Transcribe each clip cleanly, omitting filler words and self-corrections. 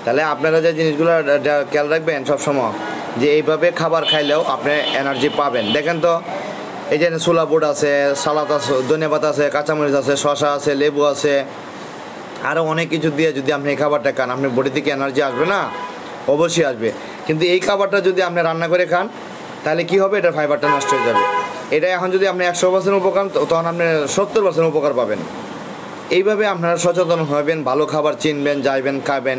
তাহলে আপনারা যে জিনিসগুলো খেয়াল রাখবেন সবসময় যে এইভাবে খাবার খাইলেও আপনি এনার্জি পাবেন। দেখেন তো এই যে ছোলা বুট আছে, সালাদ আছে, ধনেপাত আছে, কাঁচামরিচ আছে, শসা আছে, লেবু আছে, আরও অনেক কিছু দিয়ে যদি আপনি এই খাবারটা খান আপনার বডি থেকে এনার্জি আসবে না? অবশ্যই আসবে। কিন্তু এই খাবারটা যদি আপনি রান্না করে খান তাহলে কি হবে, এটার ফাইবারটা নষ্ট হয়ে যাবে। এটা এখন যদি আপনি 100% উপকার, তখন আপনি 70% উপকার পাবেন। এইভাবে আপনারা সচেতন হবেন, ভালো খাবার চিনবেন, যাইবেন, খাবেন।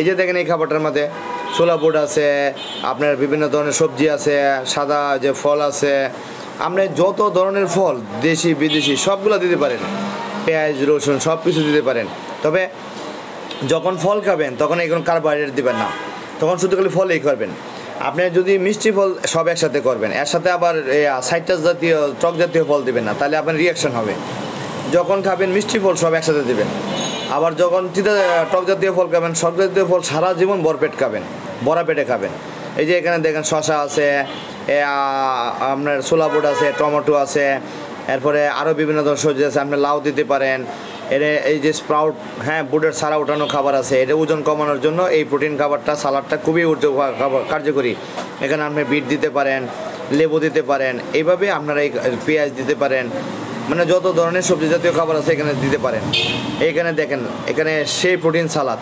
এই যে দেখেন এই খাবারটার মধ্যে ছোলা বুট আছে, আপনার বিভিন্ন ধরনের সবজি আছে, সাদা যে ফল আছে, আপনি যত ধরনের ফল দেশি বিদেশি সবগুলো দিতে পারেন, পেঁয়াজ রসুন সব কিছু দিতে পারেন। তবে যখন ফল খাবেন তখন এগুলো কার্বোহাইড্রেট দিবেন না, তখন শুধু খালি ফলেই করবেন। আপনি যদি মিষ্টি ফল সব একসাথে করবেন, এর সাথে আবার সাইট্রাস জাতীয় টক জাতীয় ফল দিবেন না, তাহলে আপনার রিয়াকশন হবে। যখন খাবেন মিষ্টি ফল সব একসাথে দেবেন। আবার যখন টক জাতীয় ফল খাবেন, টক জাতীয় ফল সারা জীবন ভরপেট খাবেন, ভরা পেটে খাবেন। এই যে এখানে দেখেন শসা আছে, আপনার ছোলা বুট আছে, টমেটো আছে, এরপরে আরও বিভিন্ন ধরনের সবজি আছে, আপনি লাউ দিতে পারেন। এই যে স্প্রাউট, হ্যাঁ, বুটের সারা উঠানো খাবার আছে, এটা ওজন কমানোর জন্য এই প্রোটিন খাবারটা, সালাডটা খুবই কার্যকরী। এখানে আপনি বিট দিতে পারেন, লেবু দিতে পারেন, এইভাবে আপনারা এই পেঁয়াজ দিতে পারেন, মানে যত ধরনের সবজি জাতীয় খাবার আছে এখানে দিতে পারেন। এইখানে দেখেন এখানে সেই প্রোটিন সালাদ,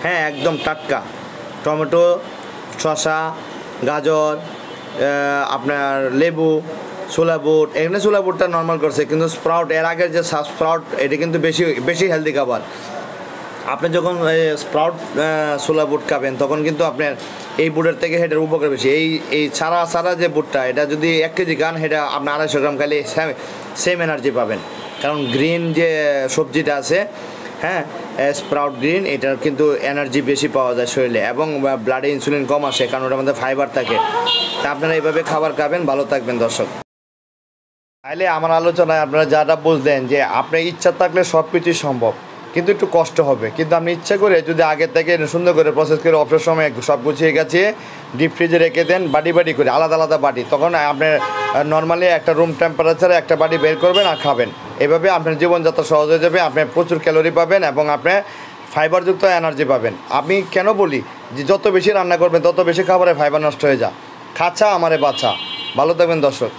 হ্যাঁ, একদম টাটকা, টমেটো, শসা, গাজর, আপনার লেবু, ছোলা বুট। এখানে ছোলা বুটটা নর্মাল করছে, কিন্তু স্প্রাউট, এর আগের যে স্প্রাউট, এটা কিন্তু বেশি হেলদি খাবার। আপনি যখন স্প্রাউট ছোলা বুট খাবেন তখন কিন্তু আপনার এই বুটের থেকে হেটার উপকার বেশি। এই সারা যে বুটটা, এটা যদি 1 কেজি খান, সেটা আপনি 250 গ্রাম খাইলে সেম এনার্জি পাবেন। কারণ গ্রিন যে সবজিটা আছে, হ্যাঁ, স্প্রাউট গ্রিন, এটার কিন্তু এনার্জি বেশি পাওয়া যায় শরীরে, এবং ব্লাডে ইনসুলিন কম আসে, কারণ ওটার মধ্যে ফাইবার থাকে। তা আপনারা এইভাবে খাবার খাবেন, ভালো থাকবেন দর্শক। তাইলে আমার আলোচনায় আপনারা যারা বুঝলেন যে আপনার ইচ্ছা থাকলে সব কিছুই সম্ভব, কিন্তু একটু কষ্ট হবে। কিন্তু আপনি ইচ্ছা করে যদি আগে থেকে সুন্দর করে প্রসেস করে অফিসের সময় সব গুছিয়ে গেছে ডিপ ফ্রিজে রেখে দেন, বাটি করে আলাদা বাটি, তখন আপনার নর্মালি একটা রুম টেম্পারেচারে একটা বাটি বের করবেন আর খাবেন। এভাবে আপনার জীবনযাত্রা সহজ হয়ে যাবে, আপনি প্রচুর ক্যালোরি পাবেন এবং আপনি ফাইবারযুক্ত এনার্জি পাবেন। আমি কেন বলি যে যত বেশি রান্না করবেন তত বেশি খাবারে ফাইবার নষ্ট হয়ে যায়। খাচ্ছা আমারে বাচ্চা। ভালো থাকবেন দর্শক।